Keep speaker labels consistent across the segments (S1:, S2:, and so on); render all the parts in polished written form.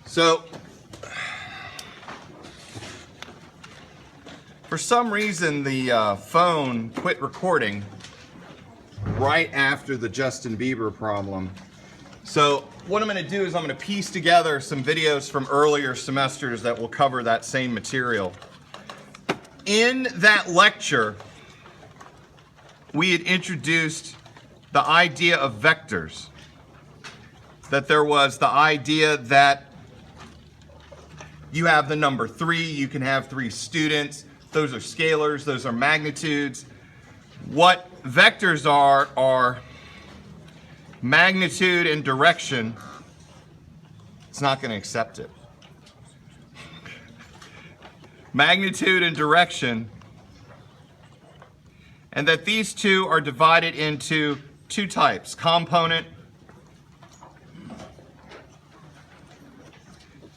S1: So, for some reason, the phone quit recording right after the Justin Bieber problem. So, what I'm going to do is I'm going to piece together some videos from earlier semesters that will cover that same material. In that lecture, we had introduced the idea of vectors. That there was the idea that you have the number 3, you can have 3 students, those are scalars, those are magnitudes. What vectors are magnitude and direction. It's not going to accept it. Magnitude and direction, and that these two are divided into 2 types, component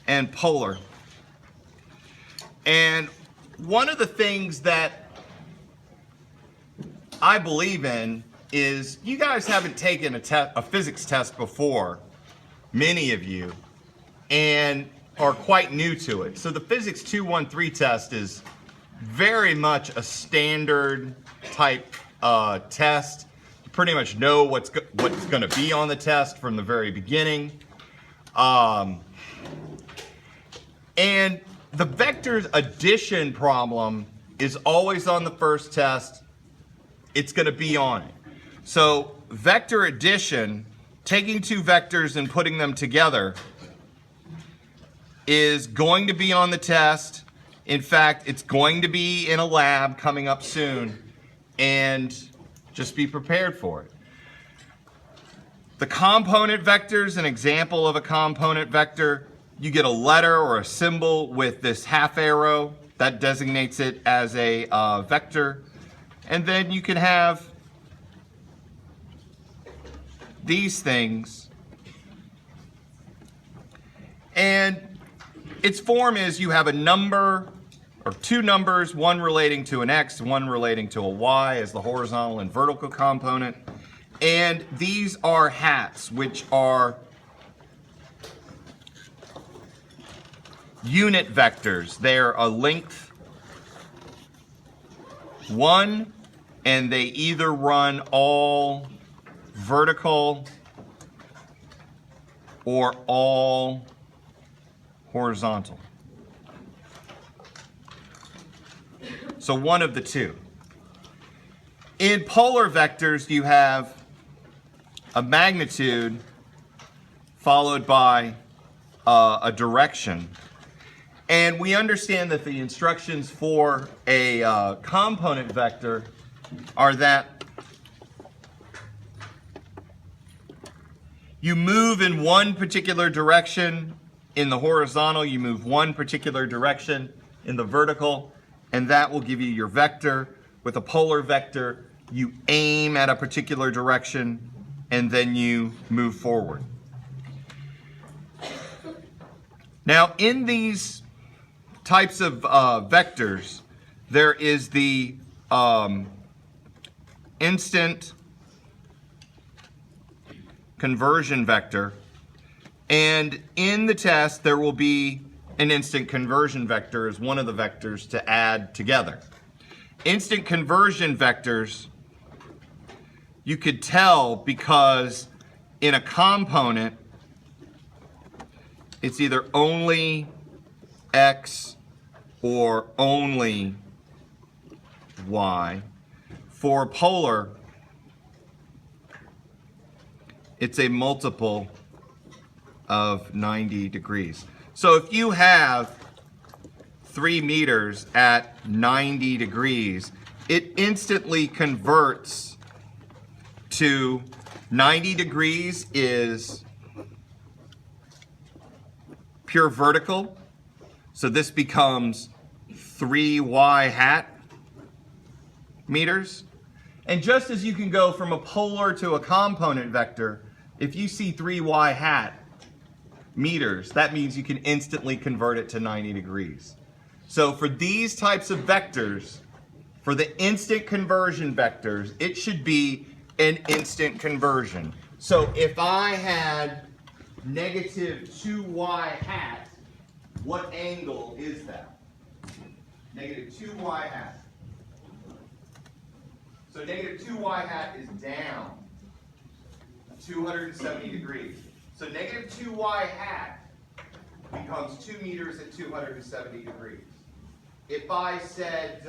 S1: and polar. And one of the things that I believe in is you guys haven't taken a physics test before, many of you, and are quite new to it. So the Physics 213 test is very much a standard type test. You pretty much know what's going to be on the test from the very beginning. And the vectors addition problem is always on the first test. It's going to be on it. So vector addition, taking 2 vectors and putting them together, is going to be on the test. In fact, it's going to be in a lab coming up soon, and just be prepared for it. The component vector is an example of a component vector. You get a letter or a symbol with this half arrow that designates it as a vector. And then you can have these things. And its form is you have a number or 2 numbers, one relating to an X, one relating to a Y as the horizontal and vertical component. And these are hats, which are unit vectors. They're a length 1, and they either run all vertical or all horizontal. So one of the 2. In polar vectors, you have a magnitude followed by a direction. And we understand that the instructions for a component vector are that you move in one particular direction in the horizontal, you move one particular direction in the vertical, and that will give you your vector. With a polar vector, you aim at a particular direction and then you move forward. Now, in these types of vectors, there is the instant conversion vector, and in the test there will be an instant conversion vector as one of the vectors to add together. Instant conversion vectors, you could tell because in a component it's either only X or only Y. For polar, it's a multiple of 90 degrees. So if you have 3 meters at 90 degrees, it instantly converts to 90 degrees is pure vertical. So this becomes 3y hat meters. And just as you can go from a polar to a component vector, if you see 3y hat meters, that means you can instantly convert it to 90 degrees. So for these types of vectors, for the instant conversion vectors, it should be an instant conversion. So if I had negative 2y hat, what angle is that? Negative 2y hat. So negative 2y hat is down 270 degrees. So negative 2y hat becomes 2 meters at 270 degrees. If I said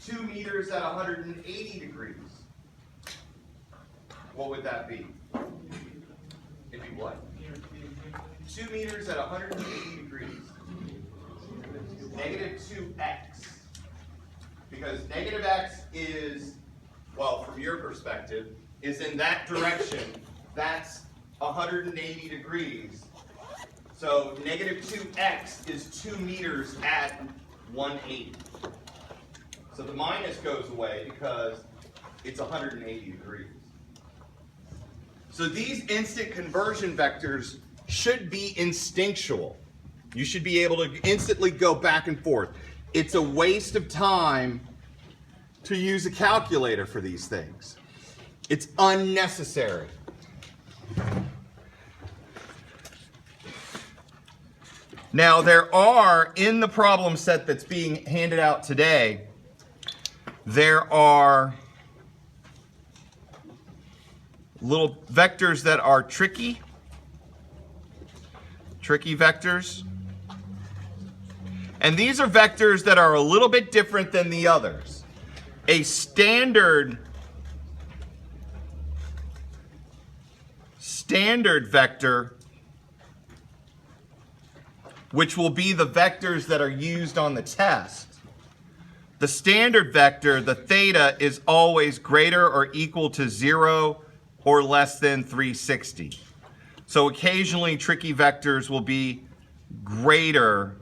S1: 2 meters at 180 degrees, what would that be? It'd be what? 2 meters at 180 degrees. Negative 2x. Because negative x is, well, from your perspective, is in that direction. That's 180 degrees. So negative 2x is 2 meters at 180. So the minus goes away because it's 180 degrees. So these instant conversion vectors should be instinctual. You should be able to instantly go back and forth. It's a waste of time to use a calculator for these things. It's unnecessary. Now there are, in the problem set that's being handed out today, there are little vectors that are tricky vectors. And these are vectors that are a little bit different than the others. A standard vector, which will be the vectors that are used on the test. The standard vector, the theta, is always greater or equal to 0 or less than 360. So occasionally tricky vectors will be greater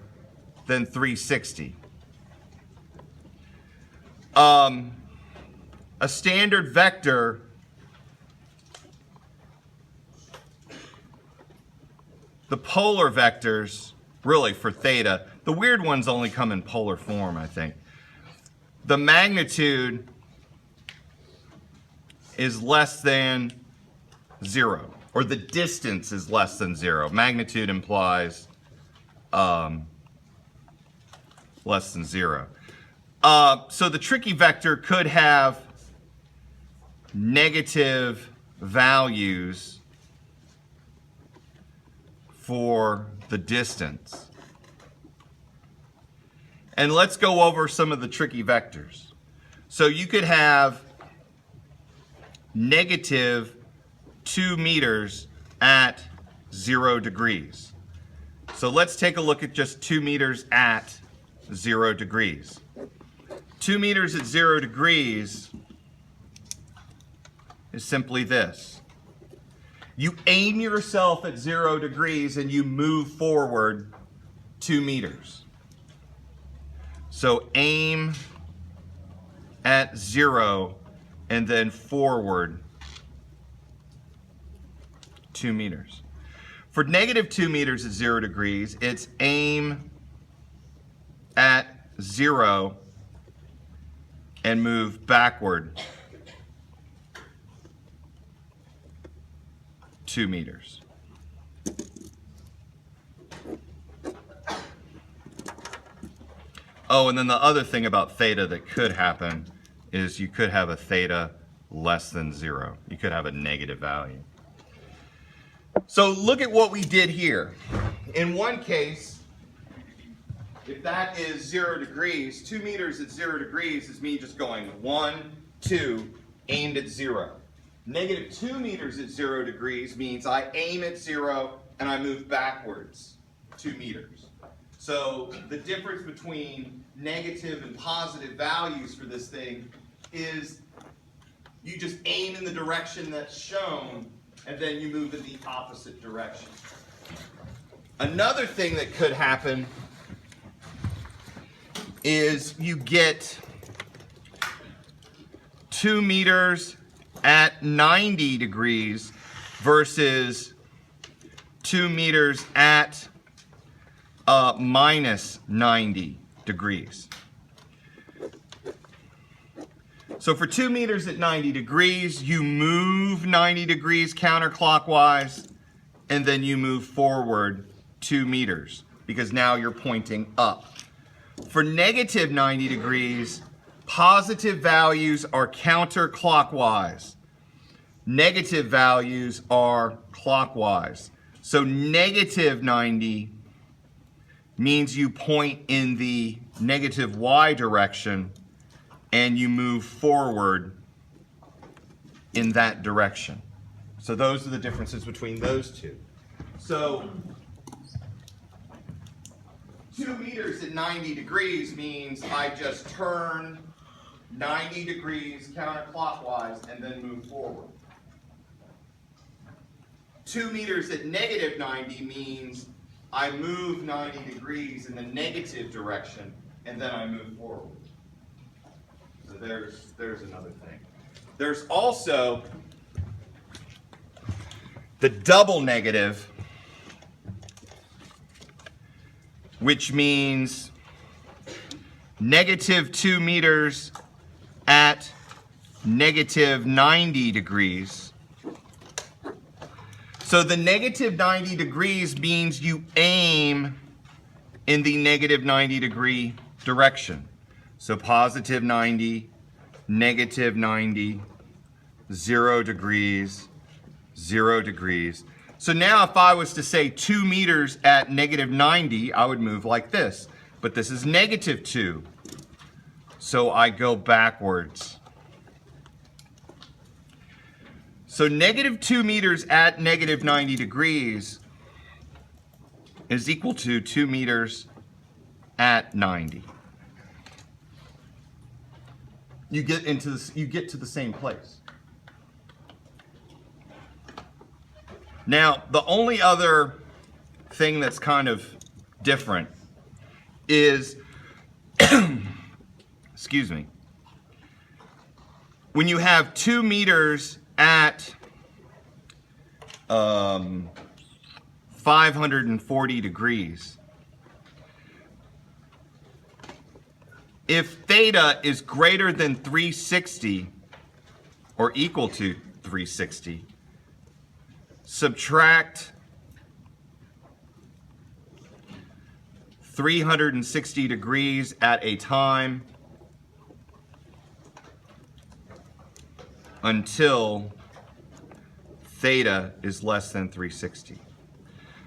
S1: than 360. A standard vector the polar vectors, really for theta, the weird ones only come in polar form, I think. The magnitude is less than 0, or the distance is less than 0. Magnitude implies less than 0. So the tricky vector could have negative values for the distance. And let's go over some of the tricky vectors. So you could have negative 2 meters at 0 degrees. So let's take a look at just 2 meters at 0 degrees. 2 meters at 0 degrees is simply this. You aim yourself at 0 degrees and you move forward 2 meters. So aim at 0 and then forward 2 meters. For negative 2 meters at 0 degrees, it's aim at 0 and move backward 2 meters. Oh, and then the other thing about theta that could happen is you could have a theta less than 0. You could have a negative value. So look at what we did here. In one case, if that is 0 degrees, 2 meters at 0 degrees is me just going 1, 2, aimed at 0. Negative 2 meters at 0 degrees means I aim at 0 and I move backwards 2 meters. So the difference between negative and positive values for this thing is you just aim in the direction that's shown and then you move in the opposite direction. Another thing that could happen is you get 2 meters at 90 degrees versus 2 meters at minus 90 degrees. So for 2 meters at 90 degrees, you move 90 degrees counterclockwise and then you move forward 2 meters because now you're pointing up. For negative 90 degrees, positive values are counterclockwise. Negative values are clockwise. So negative 90 means you point in the negative y direction and you move forward in that direction. So those are the differences between those two. So 2 meters at 90 degrees means I just turn 90 degrees counterclockwise and then move forward. 2 meters at negative 90 means I move 90 degrees in the negative direction and then I move forward. So there's another thing. There's also the double negative, which means negative 2 meters at negative 90 degrees. So the negative 90 degrees means you aim in the negative 90 degree direction. So positive 90, negative 90, 0 degrees, 0 degrees. So now if I was to say 2 meters at negative 90, I would move like this. But this is negative 2. So I go backwards. So negative 2 meters at negative 90 degrees is equal to 2 meters at 90. You get to the same place. Now, the only other thing that's kind of different is, excuse me, when you have 2 meters at 540 degrees, if theta is greater than 360 or equal to 360, subtract 360 degrees at a time until theta is less than 360.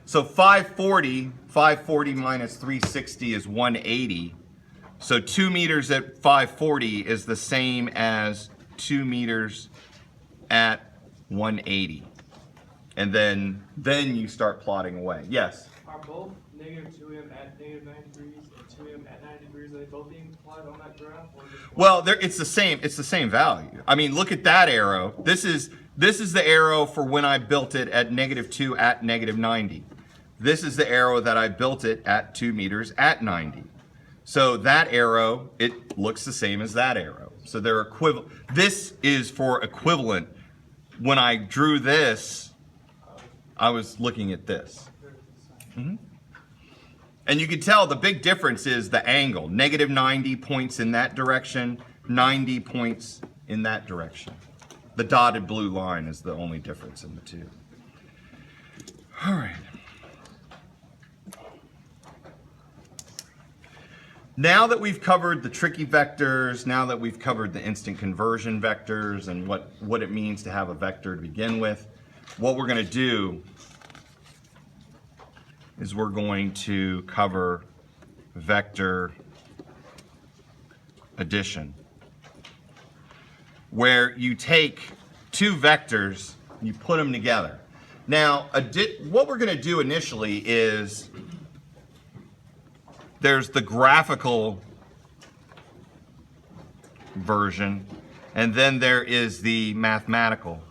S1: So 540 minus 360 is 180. So 2 meters at 540 is the same as 2 meters at 180. And then you start plotting away. Yes?
S2: Are both negative 2m at negative 90 degrees and 2m at 90 degrees, are they both being plotted on that graph? Or just
S1: Well, it's the same value. I mean, look at that arrow. This is the arrow for when I built it at negative 2 at negative 90. This is the arrow that I built it at 2 meters at 90. So that arrow, it looks the same as that arrow. So they're equivalent. This is for equivalent. When I drew this, I was looking at this. Mm-hmm. And you can tell the big difference is the angle. Negative 90 points in that direction, 90 points in that direction. The dotted blue line is the only difference in the two. All right. Now that we've covered the tricky vectors, now that we've covered the instant conversion vectors and what it means to have a vector to begin with, what we're going to do is we're going to cover vector addition, where you take two vectors, you put them together. Now, what we're going to do initially is there's the graphical version, and then there is the mathematical.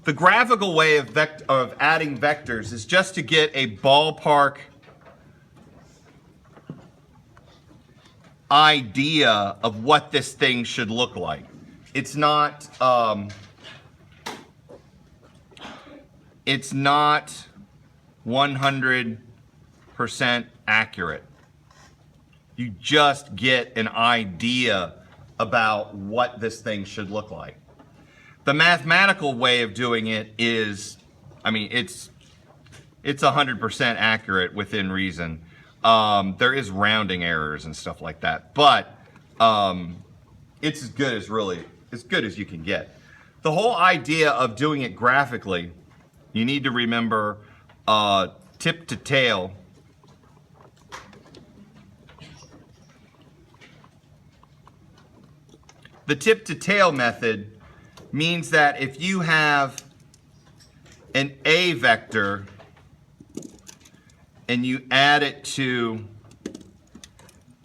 S1: The graphical way of adding vectors is just to get a ballpark idea of what this thing should look like. It's not 100% accurate. You just get an idea about what this thing should look like. The mathematical way of doing it is, I mean, it's 100% accurate within reason. There is rounding errors and stuff like that, but it's as good as you can get. The whole idea of doing it graphically, you need to remember tip to tail. The tip to tail method means that if you have an A vector and you add it to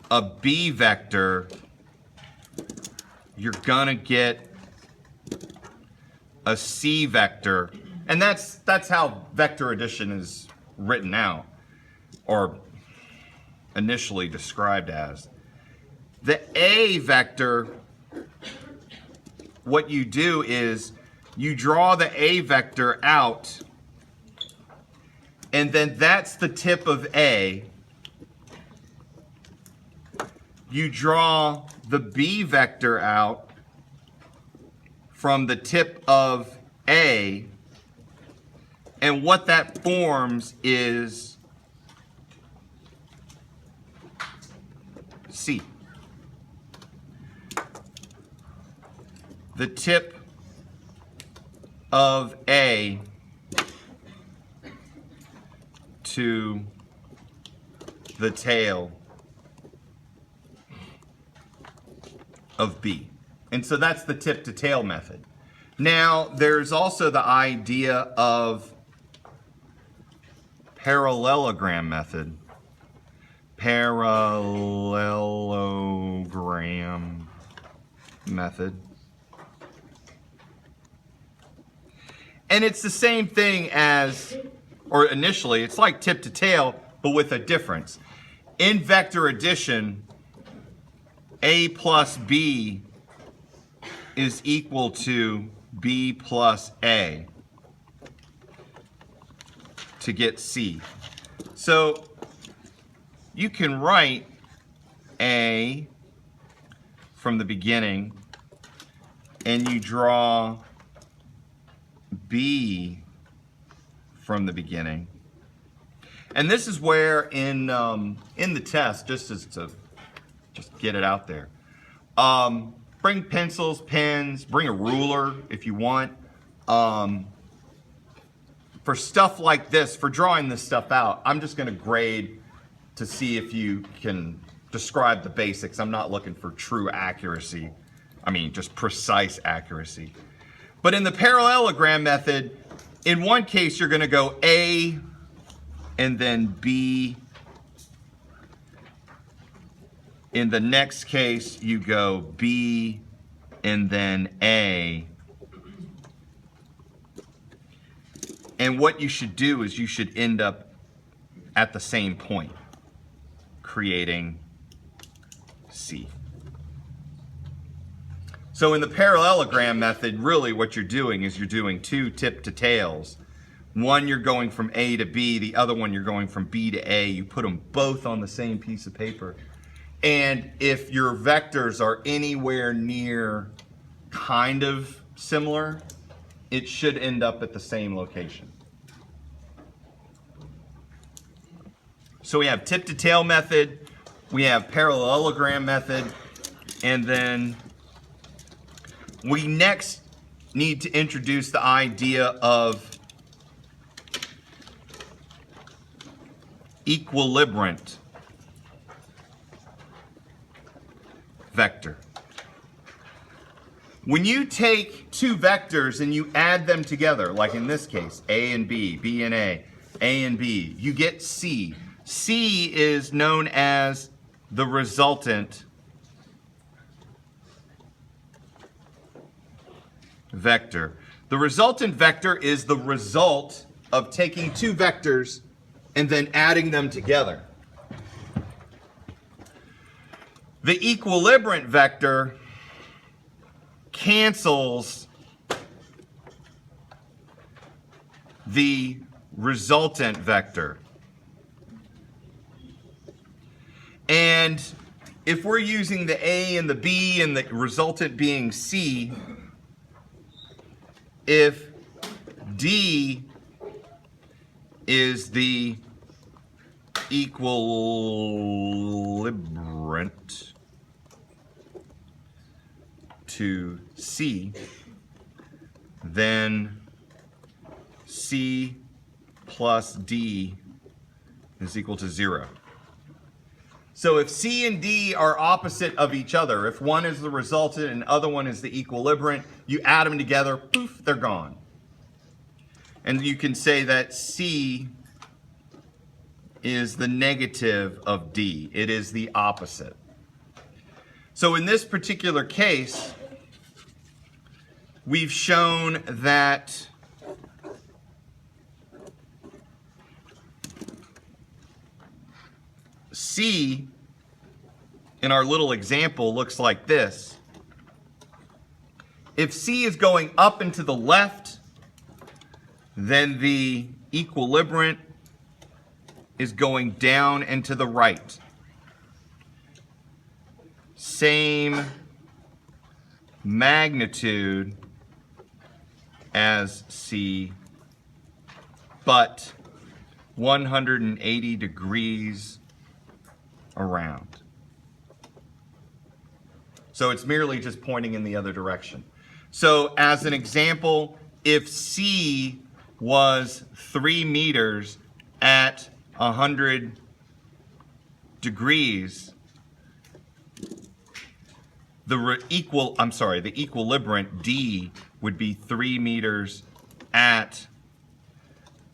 S1: a B vector, you're gonna get a C vector. And that's how vector addition is written out, or initially described as. The A vector, what you do is you draw the A vector out, and then that's the tip of A. You draw the B vector out from the tip of A, and what that forms is C. The tip of A to the tail of B. And so that's the tip to tail method. Now, there's also the idea of parallelogram method. Parallelogram method. And it's the same thing as, or initially, it's like tip to tail, but with a difference. In vector addition, A plus B is equal to B plus A to get C. So you can write A from the beginning, and you draw B from the beginning. And this is where in the test, just to get it out there, bring pencils, pens, bring a ruler if you want. For stuff like this, for drawing this stuff out, I'm just going to grade to see if you can describe the basics. I'm not looking for true accuracy. I mean, just precise accuracy. But in the parallelogram method, in one case, you're going to go A and then B. In the next case, you go B and then A. And what you should do is you should end up at the same point, creating C. So in the parallelogram method, really what you're doing is you're doing two tip to tails. One, you're going from A to B. The other one, you're going from B to A. You put them both on the same piece of paper. And if your vectors are anywhere near kind of similar, it should end up at the same location. So we have tip to tail method, we have parallelogram method, and then we next need to introduce the idea of equilibrant vector. When you take two vectors and you add them together, like in this case, A and B, B and A and B, you get C. C is known as the resultant vector. The resultant vector is the result of taking two vectors and then adding them together. The equilibrant vector cancels the resultant vector. And if we're using the A and the B and the resultant being C, if D is the equilibrant to C, then C plus D is equal to 0. So if C and D are opposite of each other, if one is the resultant and the other one is the equilibrant, you add them together, poof, they're gone. And you can say that C is the negative of D. It is the opposite. So in this particular case, we've shown that C in our little example looks like this. If C is going up and to the left, then the equilibrant is going down and to the right. Same magnitude as C, but 180 degrees around. So it's merely just pointing in the other direction. So as an example, if C was 3 meters at 100 degrees, the equilibrant D would be 3 meters at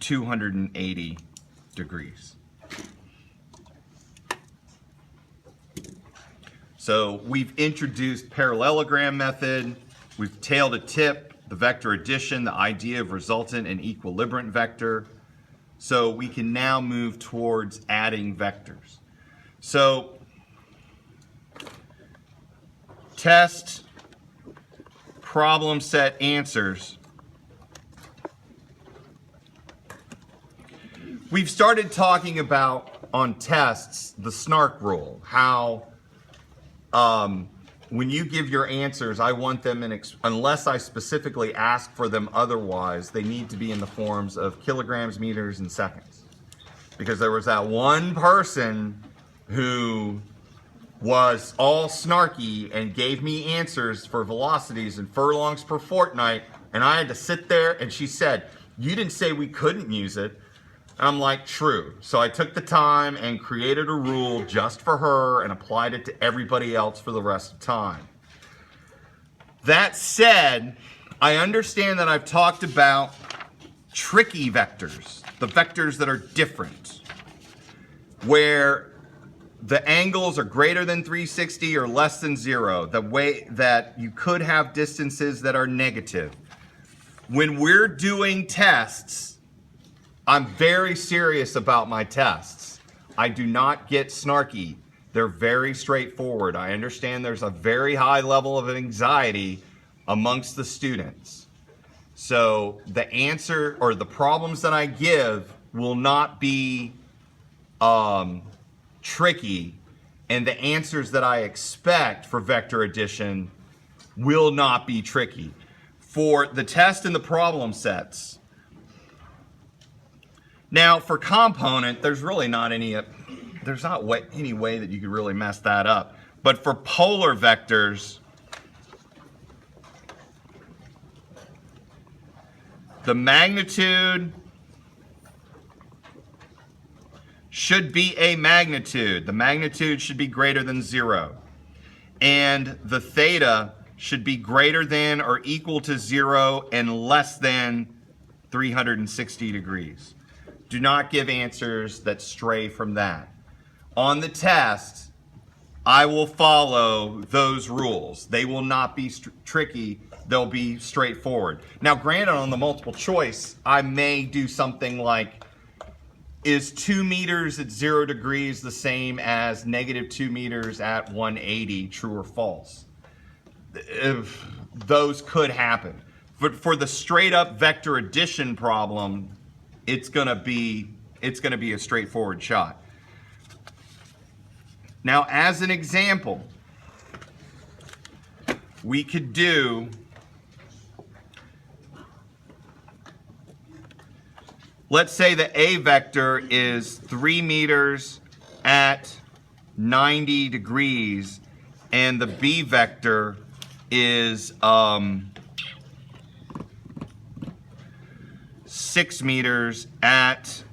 S1: 280 degrees. So we've introduced parallelogram method, we've tail to tip, the vector addition, the idea of resultant and equilibrant vector. So we can now move towards adding vectors. So test, problem set answers. We've started talking about, on tests, the SNARK rule, how when you give your answers, I want them in, unless I specifically ask for them otherwise, they need to be in the forms of kilograms, meters, and seconds. Because there was that one person who was all snarky and gave me answers for velocities and furlongs per fortnight, and I had to sit there, and she said, "You didn't say we couldn't use it." I'm like, true. So I took the time and created a rule just for her and applied it to everybody else for the rest of time. That said, I understand that I've talked about tricky vectors, the vectors that are different, where the angles are greater than 360 or less than 0, the way that you could have distances that are negative. When we're doing tests, I'm very serious about my tests. I do not get snarky. They're very straightforward. I understand there's a very high level of anxiety amongst the students. So the answer or the problems that I give will not be tricky, and the answers that I expect for vector addition will not be tricky. For the test and the problem sets, now for component, there's really not any, there's not any way that you could really mess that up. But for polar vectors, the magnitude should be a magnitude. The magnitude should be greater than 0. And the theta should be greater than or equal to 0 and less than 360 degrees. Do not give answers that stray from that. On the test, I will follow those rules. They will not be tricky. They'll be straightforward. Now, granted, on the multiple choice, I may do something like, is 2 meters at 0 degrees the same as negative 2 meters at 180, true or false? If those could happen. But for the straight up vector addition problem, it's gonna be a straightforward shot. Now, as an example, we could do, let's say the A vector is 3 meters at 90 degrees, and the B vector is 6 meters at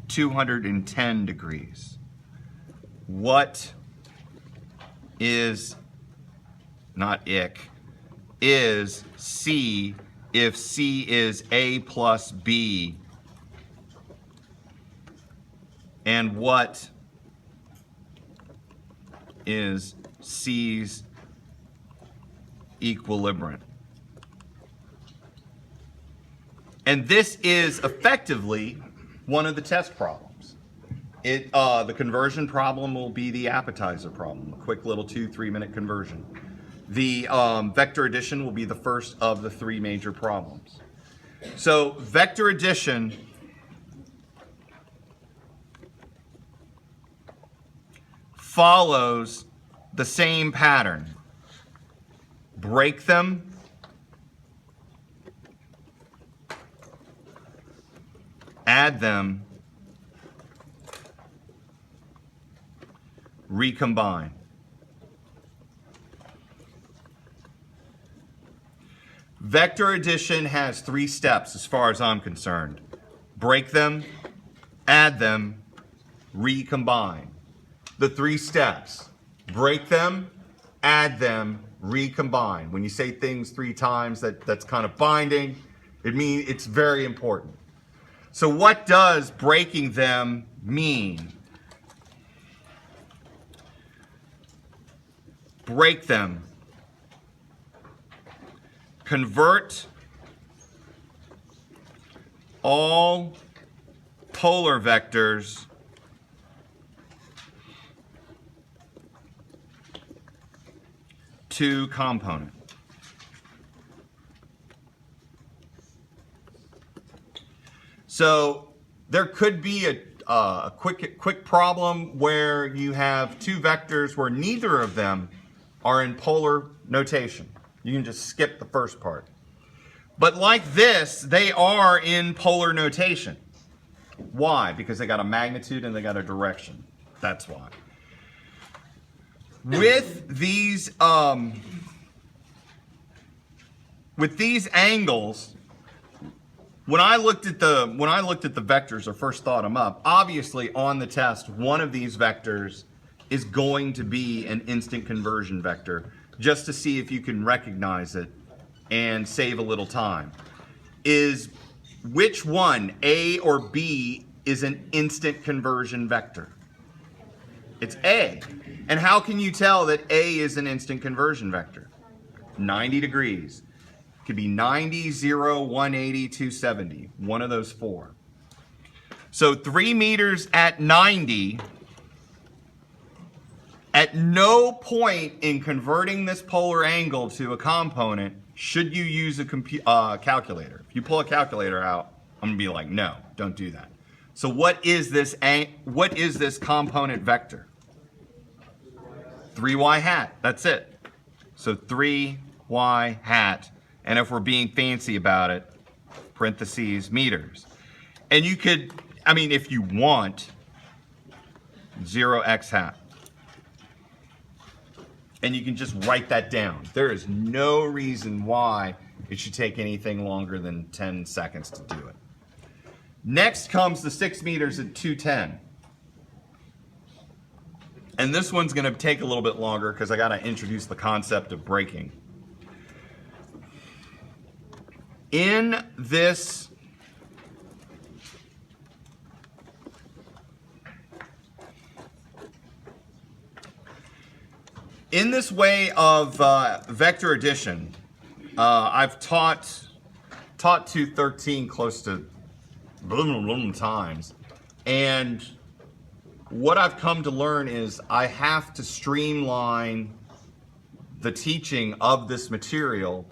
S1: 210 degrees. What is, not ick, is C if C is A plus B? And what is C's equilibrium? And this is effectively one of the test problems. The conversion problem will be the appetizer problem, a quick little 2-3 minute conversion. The vector addition will be the first of the 3 major problems. So vector addition follows the same pattern. Break them, add them, recombine. Vector addition has 3 steps as far as I'm concerned. Break them, add them, recombine. The 3 steps: break them, add them, recombine. When you say things 3 times, that's kind of binding. It means it's very important. So what does breaking them mean? Break them. Convert all polar vectors to component. So there could be a quick problem where you have 2 vectors where neither of them are in polar notation. You can just skip the first part. But like this, they are in polar notation. Why? Because they got a magnitude and they got a direction. That's why. With these angles, when I looked at the vectors or first thought them up, obviously on the test, one of these vectors is going to be an instant conversion vector, just to see if you can recognize it and save a little time. Is which one, A or B, is an instant conversion vector? It's A. And how can you tell that A is an instant conversion vector? 90 degrees. It could be 90, 0, 180, 270. One of those 4. So 3 meters at 90, at no point in converting this polar angle to a component should you use a calculator. If you pull a calculator out, I'm going to be like, no, don't do that. So what is this component vector? 3y hat. That's it. So 3y hat. And if we're being fancy about it, parentheses, meters. And you could, I mean, if you want, 0x hat. And you can just write that down. There is no reason why it should take anything longer than 10 seconds to do it. Next comes the 6 meters at 210. And this one's going to take a little bit longer because I got to introduce the concept of breaking. In this way of vector addition, I've taught 213 close to times, and what I've come to learn is I have to streamline the teaching of this material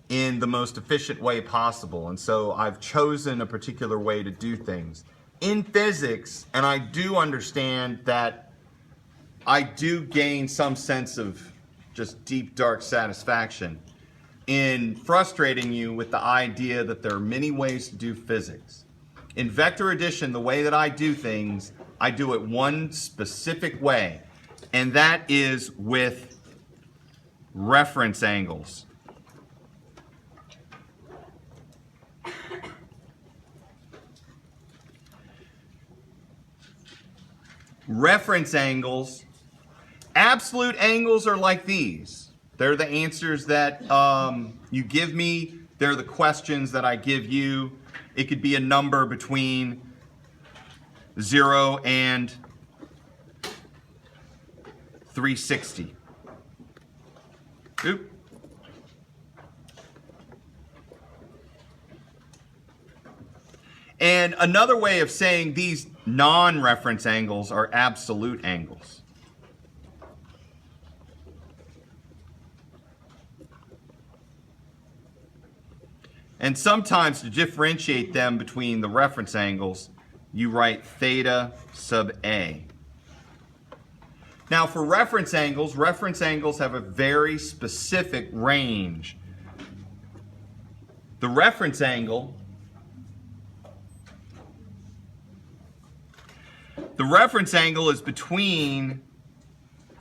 S1: in the most efficient way possible. And so I've chosen a particular way to do things. In physics, and I do understand that I do gain some sense of just deep, dark satisfaction in frustrating you with the idea that there are many ways to do physics. In vector addition, the way that I do things, I do it one specific way, and that is with reference angles. Reference angles, absolute angles are like these. They're the answers that you give me. They're the questions that I give you. It could be a number between 0 and 360. Oop. And another way of saying these non-reference angles are absolute angles. And sometimes to differentiate them between the reference angles, you write theta sub A. Now for reference angles have a very specific range. The reference angle is between,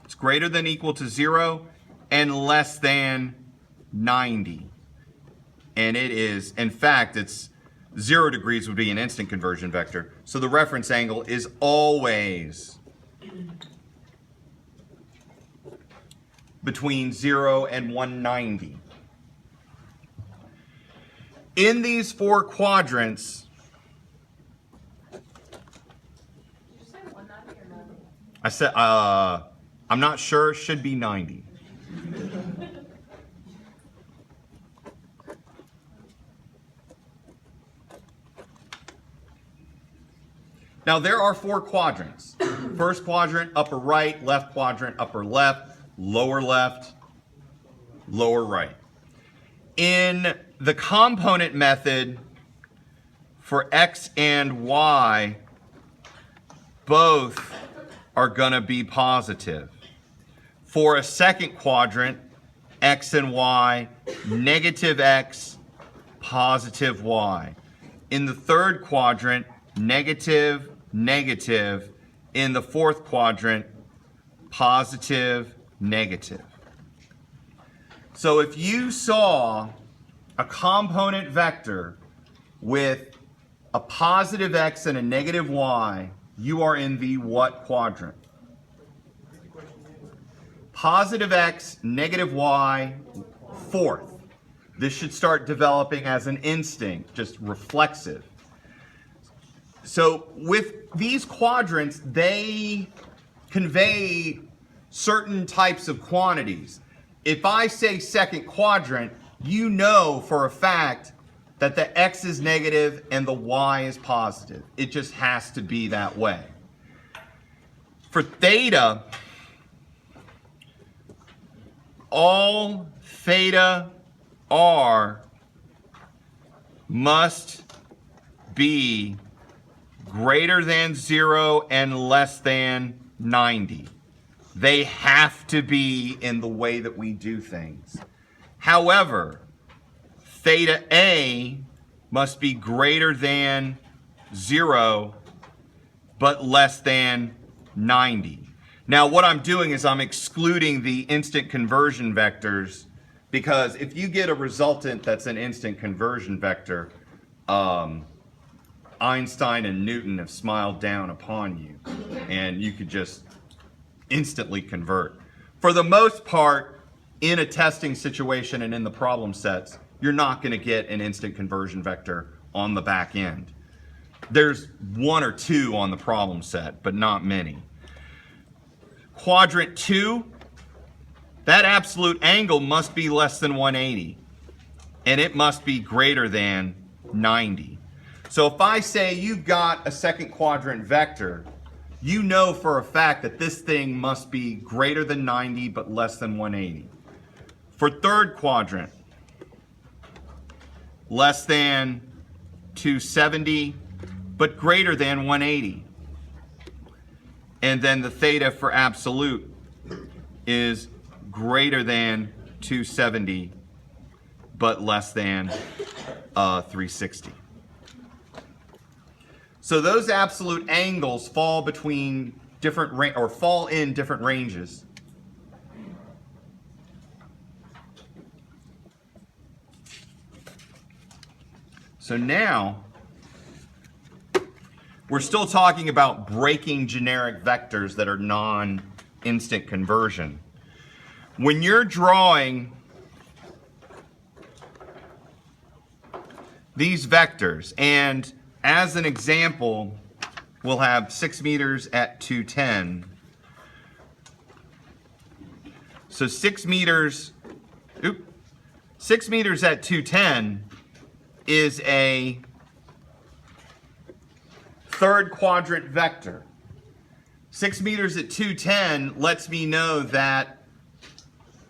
S1: it's greater than or equal to 0 and less than 90. And it is, in fact, it's 0 degrees would be an instant conversion vector. So the reference angle is always between 0 and 190. In these 4 quadrants,
S3: Did you say 190 or 90?
S1: I said, I'm not sure, it should be 90. Now there are 4 quadrants. First quadrant, upper right, left quadrant, upper left, lower right. In the component method for x and y, both are going to be positive. For a second quadrant, x and y, negative x, positive y. In the third quadrant, negative, negative. In the fourth quadrant, positive, negative. So if you saw a component vector with a positive x and a negative y, you are in the what quadrant? Positive x, negative y, fourth. This should start developing as an instinct, just reflexive. So with these quadrants, they convey certain types of quantities. If I say second quadrant, you know for a fact that the x is negative and the y is positive. It just has to be that way. For theta, all theta r must be greater than 0 and less than 90. They have to be in the way that we do things. However, theta A must be greater than 0 but less than 90. Now what I'm doing is I'm excluding the instant conversion vectors, because if you get a resultant that's an instant conversion vector, Einstein and Newton have smiled down upon you, and you could just instantly convert. For the most part, in a testing situation and in the problem sets, you're not going to get an instant conversion vector on the back end. There's 1 or 2 on the problem set, but not many. Quadrant 2, that absolute angle must be less than 180, and it must be greater than 90. So if I say you've got a second quadrant vector, you know for a fact that this thing must be greater than 90 but less than 180. For third quadrant, less than 270 but greater than 180. And then the theta for absolute is greater than 270, but less than 360. So those absolute angles fall between different fall in different ranges. So now we're still talking about breaking generic vectors that are non-instant conversion. When you're drawing these vectors, and as an example, we'll have 6 meters at 210. So 6 meters at 210 is a third quadrant vector. 6 meters at 210 lets me know that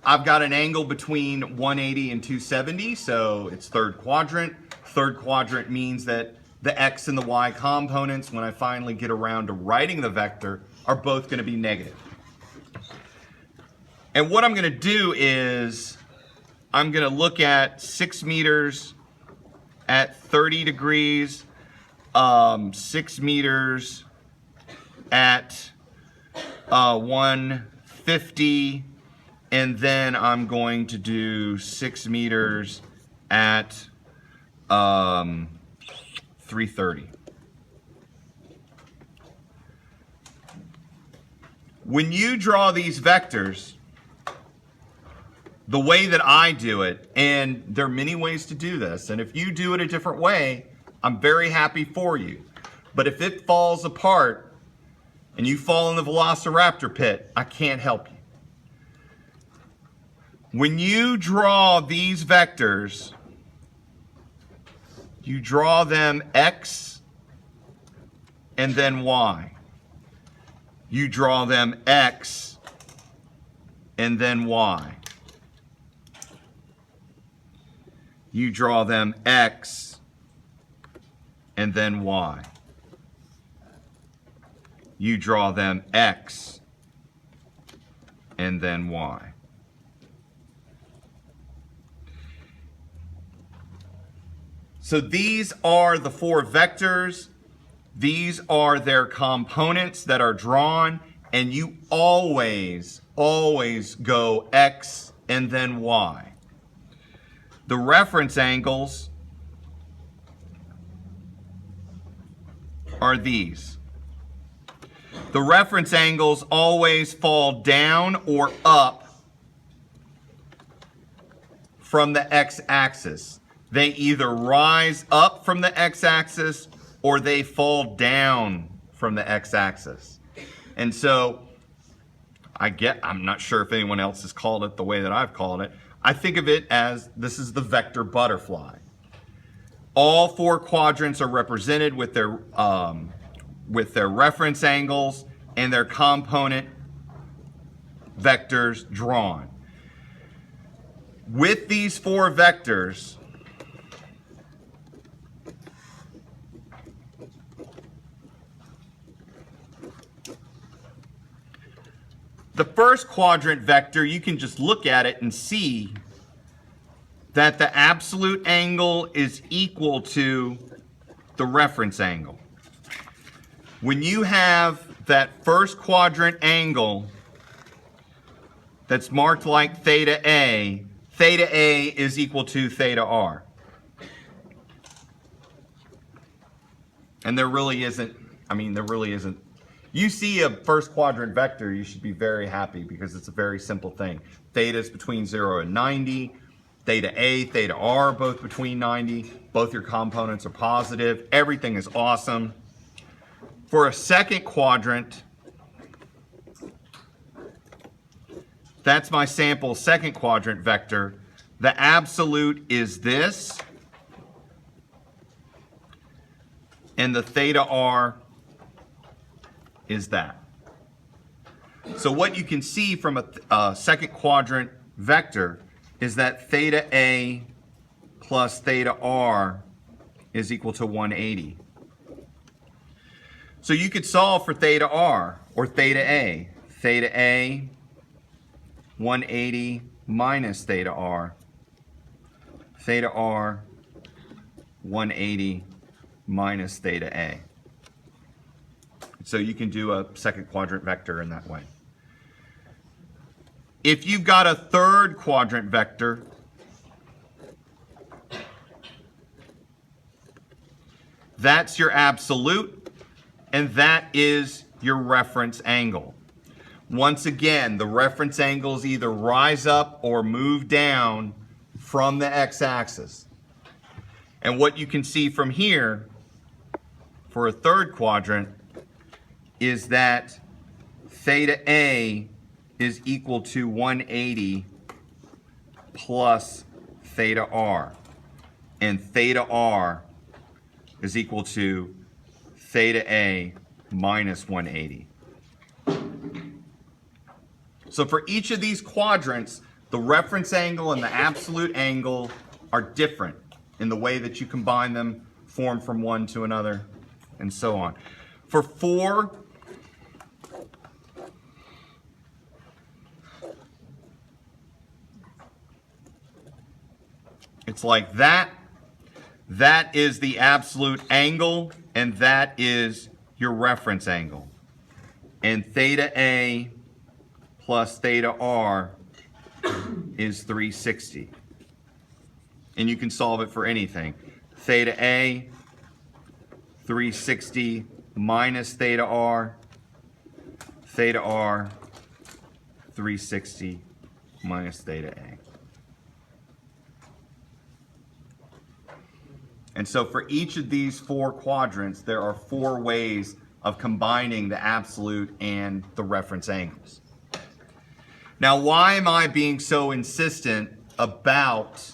S1: I've got an angle between 180 and 270, so it's third quadrant. Third quadrant means that the x and the y components, when I finally get around to writing the vector, are both going to be negative. And what I'm going to do is I'm going to look at 6 meters at 30 degrees, 6 meters at 150, and then I'm going to do 6 meters at 330. When you draw these vectors, the way that I do it, and there are many ways to do this, and if you do it a different way, I'm very happy for you. But if it falls apart and you fall in the velociraptor pit, I can't help you. When you draw these vectors, you draw them x and then y. You draw them x and then y. You draw them x and then y. You draw them x and then y. So these are the 4 vectors. These are their components that are drawn, and you always go x and then y. The reference angles are these. The reference angles always fall down or up from the x-axis. They either rise up from the x-axis or they fall down from the x-axis. And so I'm not sure if anyone else has called it the way that I've called it. I think of it as this is the vector butterfly. All 4 quadrants are represented with their reference angles and their component vectors drawn. With these 4 vectors, the first quadrant vector, you can just look at it and see that the absolute angle is equal to the reference angle. When you have that first quadrant angle that's marked like theta A is equal to theta R. And there really isn't. You see a first quadrant vector, you should be very happy because it's a very simple thing. Theta is between 0 and 90. Theta A, theta R, both between 90. Both your components are positive. Everything is awesome. For a second quadrant, that's my sample second quadrant vector. The absolute is this. And the theta R is that. So what you can see from a second quadrant vector is that theta A plus theta R is equal to 180. So you could solve for theta R. or theta A. Theta A, 180 minus theta R. Theta R, 180 minus theta A. So you can do a second quadrant vector in that way. If you've got a third quadrant vector, that's your absolute, and that is your reference angle. Once again, the reference angles either rise up or move down from the x-axis. And what you can see from here for a third quadrant is that theta A is equal to 180 plus theta R. And theta R is equal to theta A minus 180. So for each of these quadrants, the reference angle and the absolute angle are different in the way that you combine them, form from one to another, and so on. For 4, it's like that. That is the absolute angle, and that is your reference angle. And theta A plus theta R is 360. And you can solve it for anything. Theta A, 360 minus theta R. Theta R, 360 minus theta A. And so for each of these 4 quadrants, there are 4 ways of combining the absolute and the reference angles. Now, why am I being so insistent about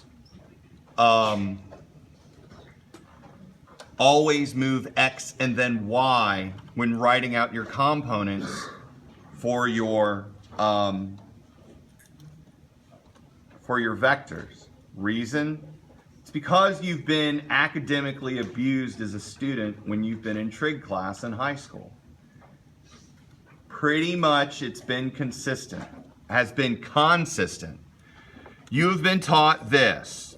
S1: always move x and then y when writing out your components for your vectors? Reason? It's because you've been academically abused as a student when you've been in trig class in high school. Pretty much it's been consistent, has been consistent. You've been taught this.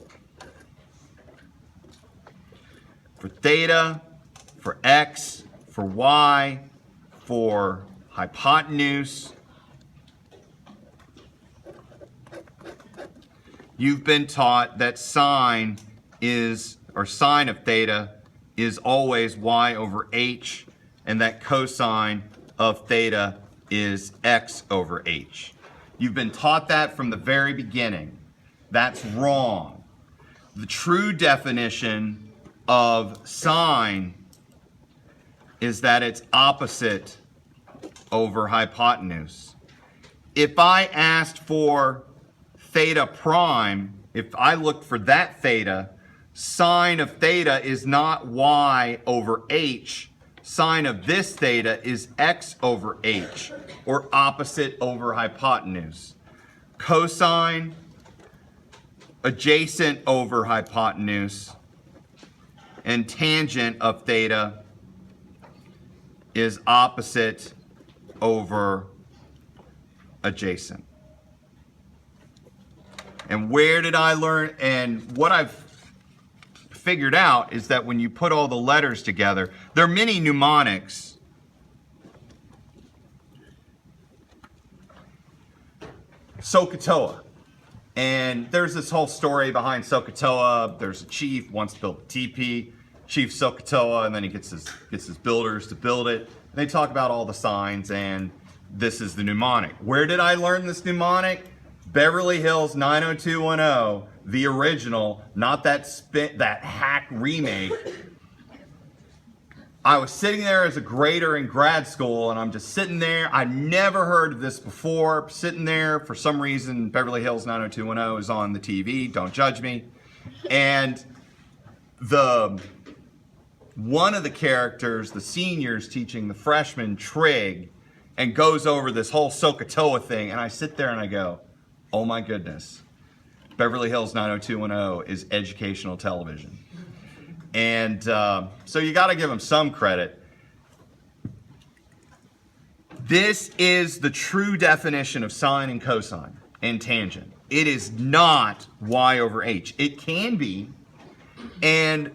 S1: For theta, for x, for y, for hypotenuse, you've been taught that sine is, or sine of theta is always y over h, and that cosine of theta is x over h. You've been taught that from the very beginning. That's wrong. The true definition of sine is that it's opposite over hypotenuse. If I asked for theta prime, if I looked for that theta, sine of theta is not y over h. Sine of this theta is x over h, or opposite over hypotenuse. Cosine, adjacent over hypotenuse, and tangent of theta is opposite over adjacent. And where did I learn? And what I've figured out is that when you put all the letters together, there are many mnemonics. SOHCAHTOA. And there's this whole story behind SOHCAHTOA. There's a chief wants to build a teepee. Chief SOHCAHTOA, and then he gets his builders to build it. And they talk about all the signs, and this is the mnemonic. Where did I learn this mnemonic? Beverly Hills 90210, the original, not that hack remake. I was sitting there as a grader in grad school, and I'm just sitting there. I never heard of this before. Sitting there, for some reason, Beverly Hills 90210 is on the TV. Don't judge me. And one of the characters, the senior's teaching the freshman trig, and goes over this whole SOHCAHTOA thing, and I sit there and I go, oh my goodness, Beverly Hills 90210 is educational television. And so you got to give them some credit. This is the true definition of sine and cosine and tangent. It is not y over h. It can be, and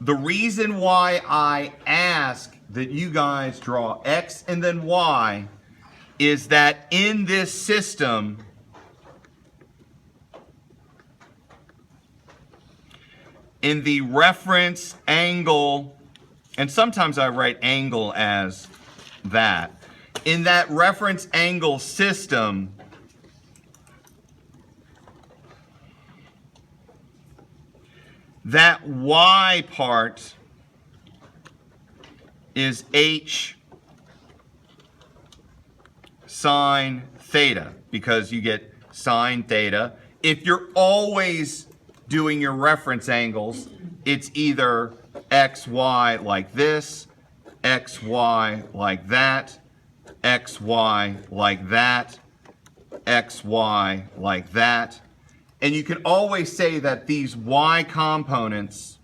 S1: the reason why I ask that you guys draw x and then y is that in this system, in the reference angle, and sometimes I write angle as that, in that reference angle system, that y part is h sine theta, because you get sine theta. If you're always doing your reference angles, it's either xy like this, xy like that, xy like that, xy like that. And you can always say that these y components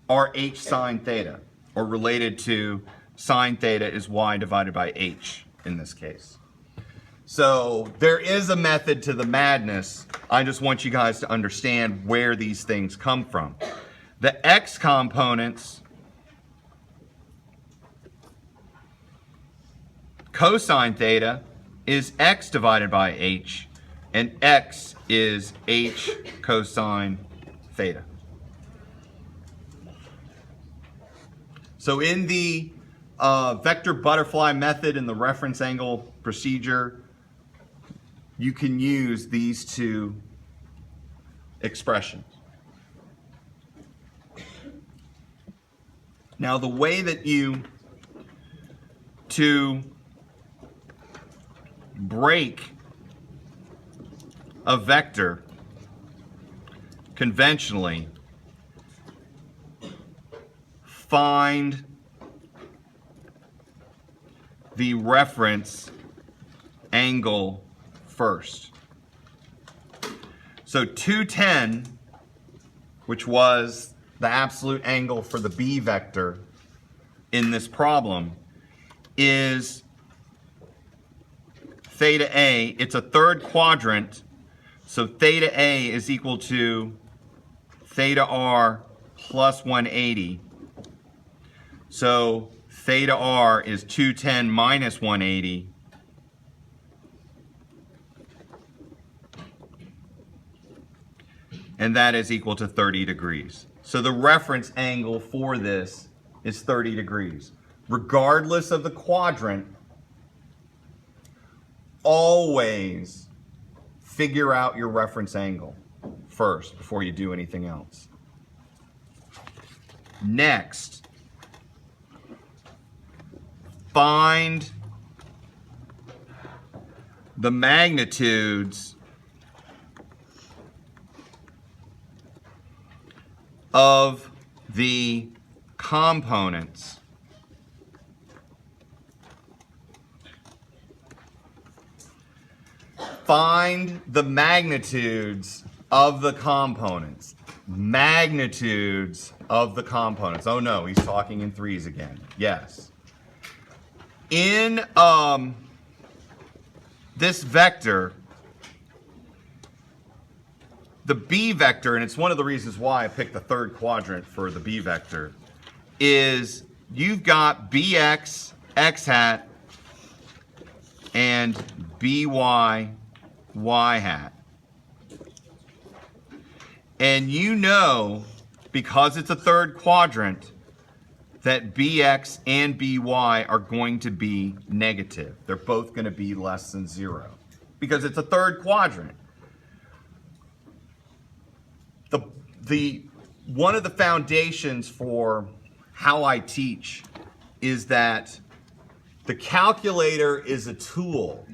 S1: are h sine theta, or related to sine theta is y divided by h in this case. So there is a method to the madness. I just want you guys to understand where these things come from. The x components, cosine theta, is x divided by h, and x is h cosine theta. So in the vector butterfly method in the reference angle procedure, you can use these two expressions. Now, the way that to break a vector conventionally, find the reference angle first. So 210, which was the absolute angle for the B vector in this problem, is theta A. It's a third quadrant, so theta A is equal to theta R plus 180. So theta R is 210 minus 180. And that is equal to 30 degrees. So the reference angle for this is 30 degrees. Regardless of the quadrant, always figure out your reference angle first before you do anything else. Next, find the magnitudes of the components find the magnitudes of the components. Magnitudes of the components. Oh no, he's talking in threes again. Yes. In this vector, the B vector, and it's one of the reasons why I picked the third quadrant for the B vector, is you've got bx, x hat, and by, y hat. And you know, because it's a third quadrant, that bx and by are going to be negative. They're both going to be less than 0 because it's a third quadrant. One of the foundations for how I teach is that the calculator is a tool.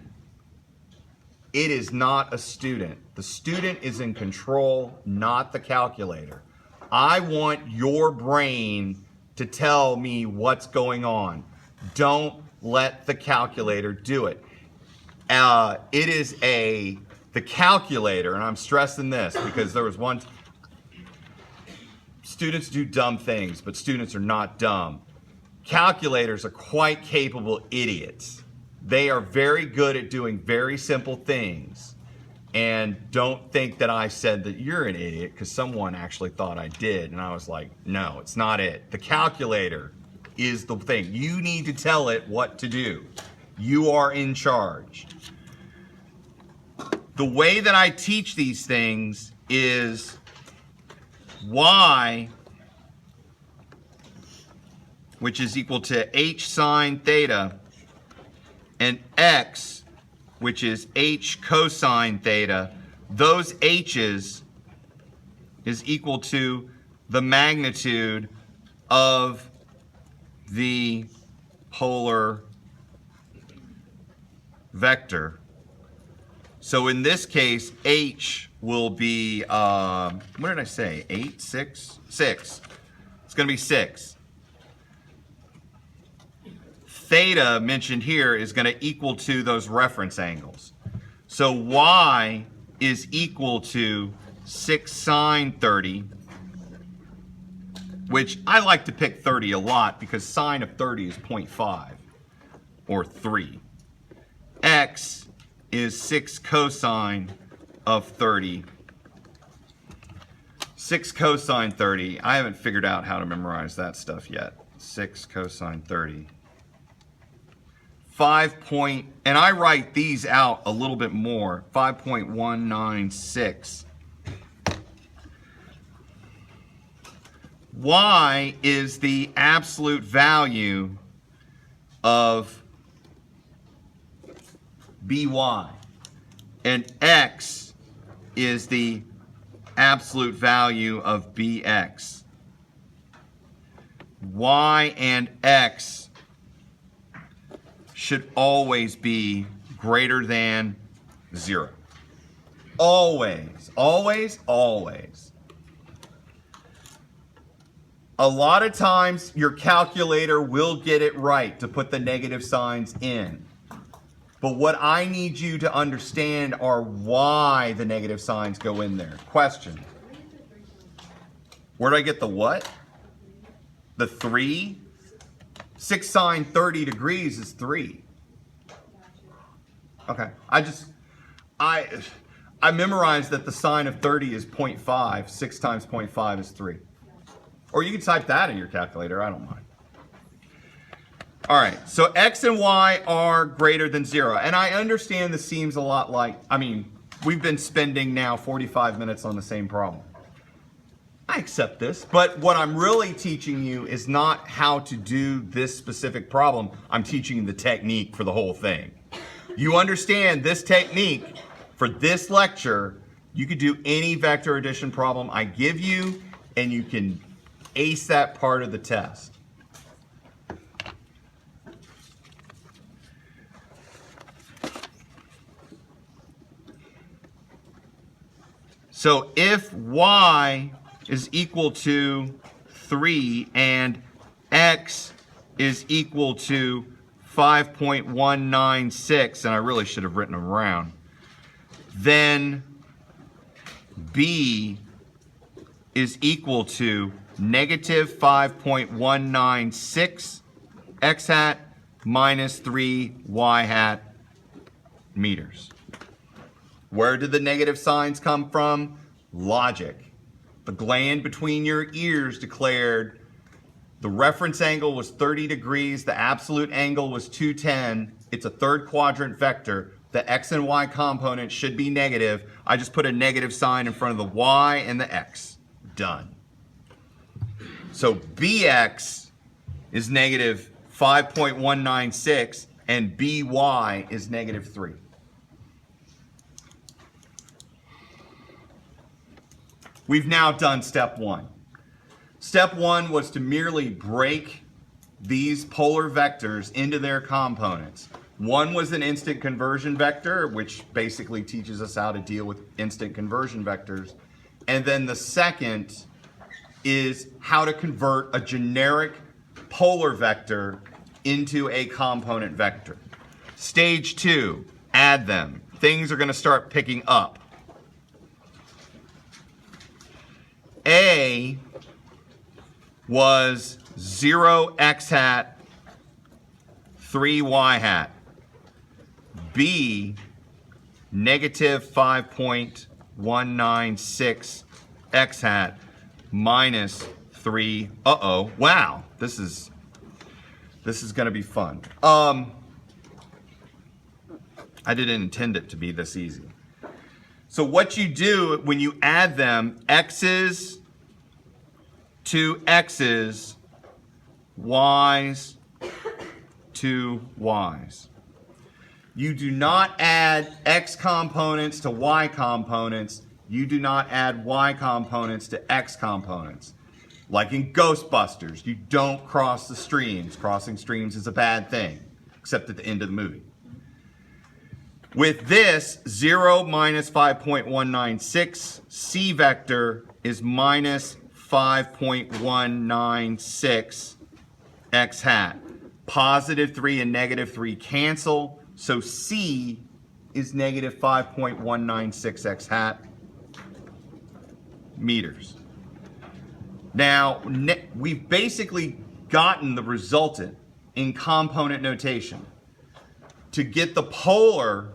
S1: It is not a student. The student is in control, not the calculator. I want your brain to tell me what's going on. Don't let the calculator do it. It is the calculator, and I'm stressing this because there was one. Students do dumb things, but students are not dumb. calculators are quite capable idiots. They are very good at doing very simple things. And don't think that I said that you're an idiot, because someone actually thought I did. And I was like, no, it's not it. The calculator is the thing. You need to tell it what to do. You are in charge. The way that I teach these things is y, which is equal to h sine theta, and x, which is h cosine theta. Those h's is equal to the magnitude of the polar vector. So in this case, h will be, what did I say? 8, 6? 6. It's going to be 6. Theta mentioned here is going to equal to those reference angles. So y is equal to 6 sine 30, which I like to pick 30 a lot because sine of 30 is 0.5 or 3. X is 6 cosine of 30. 6 cosine 30. I haven't figured out how to memorize that stuff yet. 6 cosine 30. And I write these out a little bit more. 5.196. Y is the absolute value of by, and x is the absolute value of bx. Y and x should always be greater than 0. Always, always, always. A lot of times your calculator will get it right to put the negative signs in. But what I need you to understand are why the negative signs go in there. Question. Where did I get the what? The 3? 6 sine 30 degrees is 3. Okay. I memorized that the sine of 30 is 0.5. 6 times 0.5 is 3. Or you can type that in your calculator. I don't mind. All right, so x and y are greater than 0. And I understand this seems a lot like, we've been spending now 45 minutes on the same problem. I accept this, but what I'm really teaching you is not how to do this specific problem. I'm teaching you the technique for the whole thing. You understand this technique for this lecture, you could do any vector addition problem I give you, and you can ace that part of the test. So if y is equal to 3 and x is equal to 5.196, and I really should have written them around, then b is equal to negative 5.196 x hat minus 3 y hat meters. Where did the negative signs come from? Logic. The gland between your ears declared the reference angle was 30 degrees, the absolute angle was 210. It's a third quadrant vector. The x and y component should be negative. I just put a negative sign in front of the y and the x. Done. So bx is negative 5.196 and by is negative 3. We've now done step 1. Step 1 was to merely break these polar vectors into their components. One was an instant conversion vector, which basically teaches us how to deal with instant conversion vectors. And then the second is how to convert a generic polar vector into a component vector. Stage 2, add them. Things are going to start picking up. A was 0 x hat 3y hat. B, negative 5.196 x hat minus 3. Uh-oh. Wow. This is going to be fun. I didn't intend it to be this easy. So what you do when you add them, x's to x's, y's to y's. You do not add x components to y components. You do not add y components to x components. Like in Ghostbusters, you don't cross the streams. Crossing streams is a bad thing, except at the end of the movie. With this, 0 minus 5.196, c vector is minus 5.196 x hat. Positive 3 and negative 3 cancel, so c is negative 5.196 x hat meters. Now, we've basically gotten the resultant in component notation. To get the polar,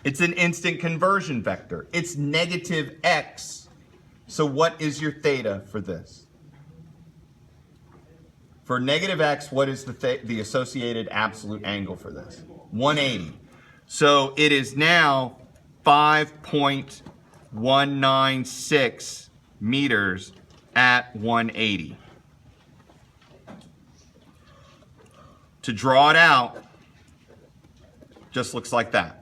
S1: it's an instant conversion vector. It's negative x. So what is your theta for this? For negative x, what is the associated absolute angle for this? 180. So it is now 5.196 meters at 180. To draw it out, just looks like that.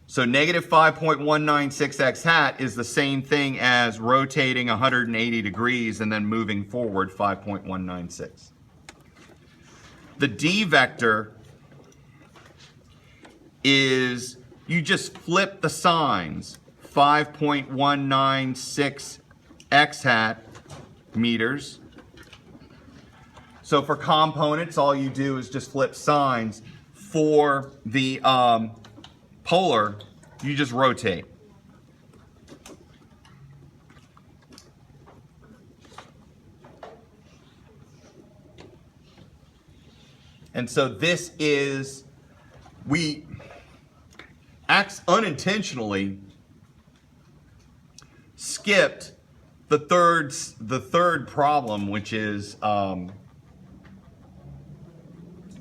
S1: So negative 5.196 x hat is the same thing as rotating 180 degrees and then moving forward 5.196. The d vector is, you just flip the signs. 5.196 x hat meters. So for components, all you do is just flip signs. For the polar, you just rotate. And so this is, we unintentionally skipped the third problem, which is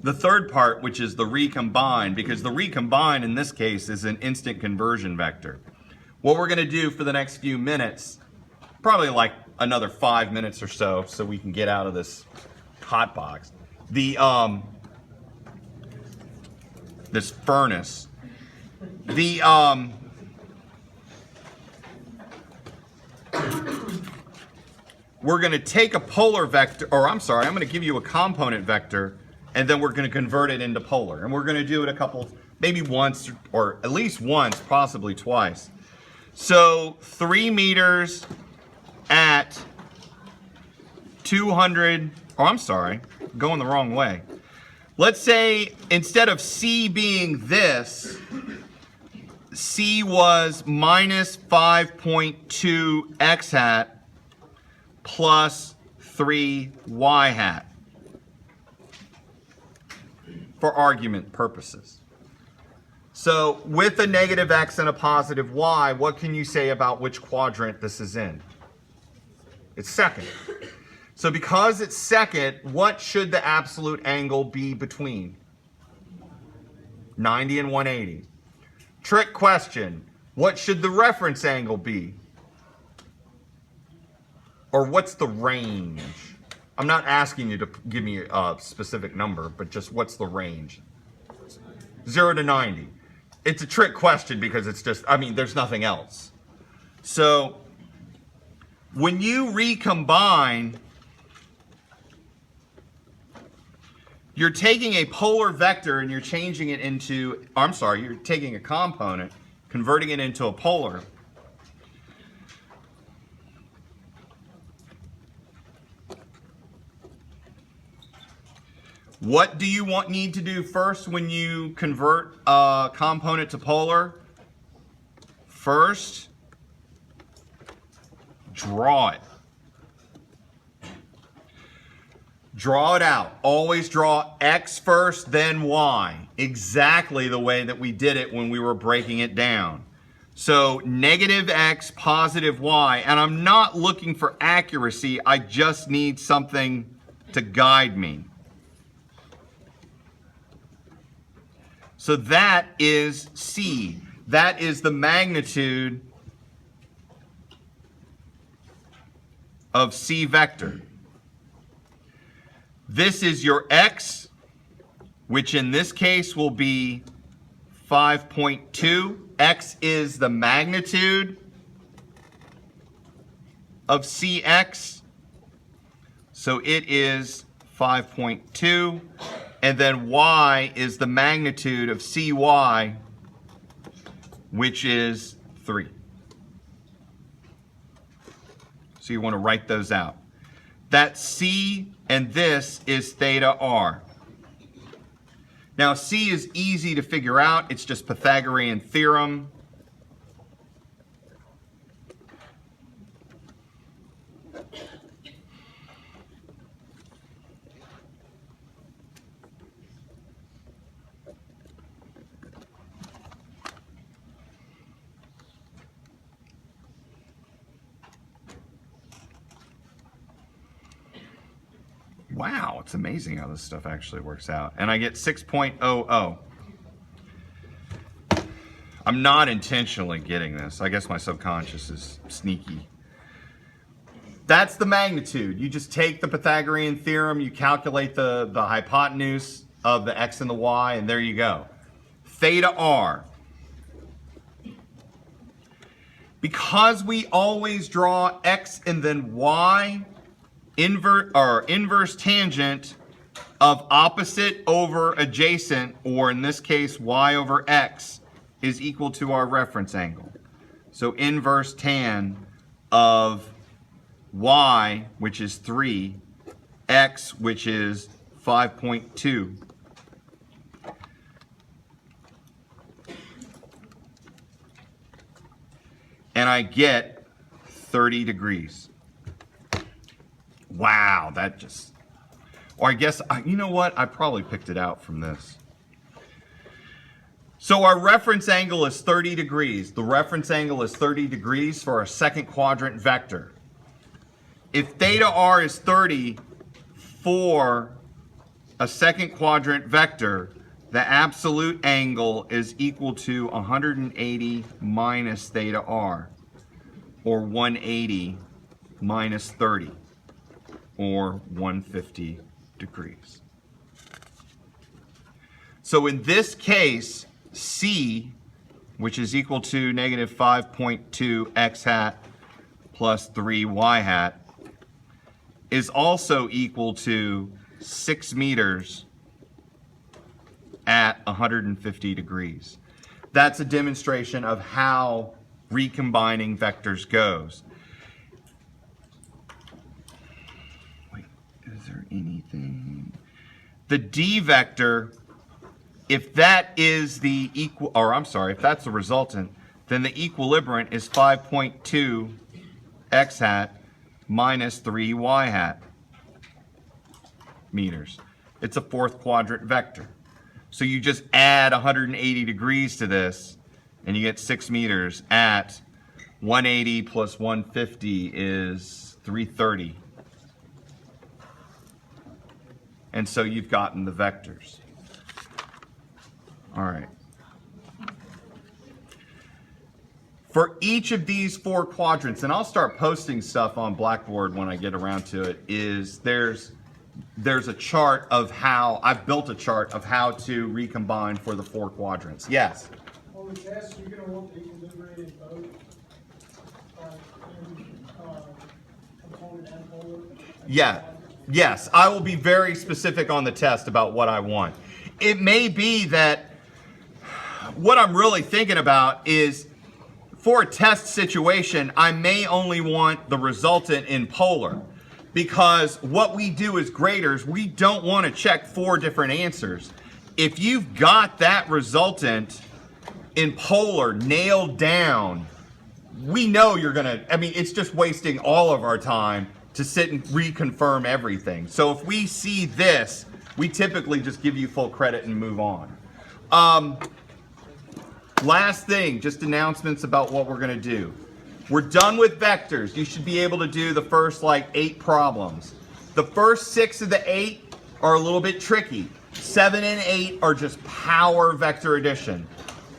S1: the third part, which is the recombine, because the recombine in this case is an instant conversion vector. What we're going to do for the next few minutes, probably like another 5 minutes or so we can get out of this hot box, this furnace, we're going to take a polar vector, or I'm sorry, I'm going to give you a component vector, and then we're going to convert it into polar. And we're going to do it a couple, maybe once, or at least once, possibly twice. So 3 meters at 200, oh, I'm sorry, going the wrong way. Let's say instead of C being this, C was minus 5.2 x hat plus 3 y hat, for argument purposes. So with a negative x and a positive y, what can you say about which quadrant this is in? It's second. So because it's second, what should the absolute angle be between? 90 and 180. Trick question. What should the reference angle be? Or what's the range? I'm not asking you to give me a specific number, but just what's the range? 0 to 90. It's a trick question because it's just, I mean, there's nothing else. So when you recombine, you're taking a polar vector and you're changing it into, I'm sorry, you're taking a component, converting it into a polar. What do you need to do first when you convert a component to polar? First, draw it. Draw it out. Always draw X first, then Y. Exactly the way that we did it when we were breaking it down. So negative X, positive Y, and I'm not looking for accuracy, I just need something to guide me. So that is C. That is the magnitude of C vector. This is your X, which in this case will be 5.2. X is the magnitude of CX. So it is 5.2. And then Y is the magnitude of CY, which is 3. So you want to write those out. That C and this is theta R. Now C is easy to figure out. It's just Pythagorean theorem. Wow, it's amazing how this stuff actually works out. And I get 6.00. I'm not intentionally getting this. I guess my subconscious is sneaky. That's the magnitude. You just take the Pythagorean theorem, you calculate the hypotenuse of the X and the Y, and there you go. Theta R. Because we always draw X and then Y, inverse tangent of opposite over adjacent, or in this case Y over X, is equal to our reference angle. So inverse tan of Y, which is 3, X, which is 5.2, and I get 30 degrees. Wow, that just, or I guess, you know what? I probably picked it out from this. So our reference angle is 30 degrees. The reference angle is 30 degrees for our second quadrant vector. If theta R is 30 for a second quadrant vector, the absolute angle is equal to 180 minus theta R, or 180 minus 30. Or 150 degrees. So in this case, C, which is equal to negative 5.2 X hat plus 3 Y hat, is also equal to 6 meters at 150 degrees. That's a demonstration of how recombining vectors goes. Is there anything? The D vector, if that is the equal, or I'm sorry, if that's the resultant, then the equilibrant is 5.2 X hat minus 3 Y hat meters. It's a fourth quadrant vector. So you just add 180 degrees to this and you get 6 meters at 180 plus 150 is 330. And so you've gotten the vectors. All right. For each of these 4 quadrants, and I'll start posting stuff on Blackboard when I get around to it, is there's a chart of how, I've built a chart of how to recombine for the 4 quadrants. Yes?
S4: On the test, you're going to want the equilibrium both component and polar?
S1: Yeah. Yes, I will be very specific on the test about what I want. It may be that what I'm really thinking about is for a test situation, I may only want the resultant in polar, because what we do as graders, we don't want to check 4 different answers. If you've got that resultant in polar nailed down, we know you're gonna, I mean, it's just wasting all of our time to sit and reconfirm everything. So if we see this, we typically just give you full credit and move on. Last thing, just announcements about what we're gonna do. We're done with vectors. You should be able to do the first like 8 problems. The first 6 of the 8 are a little bit tricky. 7 and 8 are just power vector addition.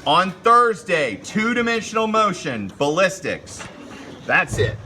S1: On Thursday, 2-dimensional motion, ballistics. That's it.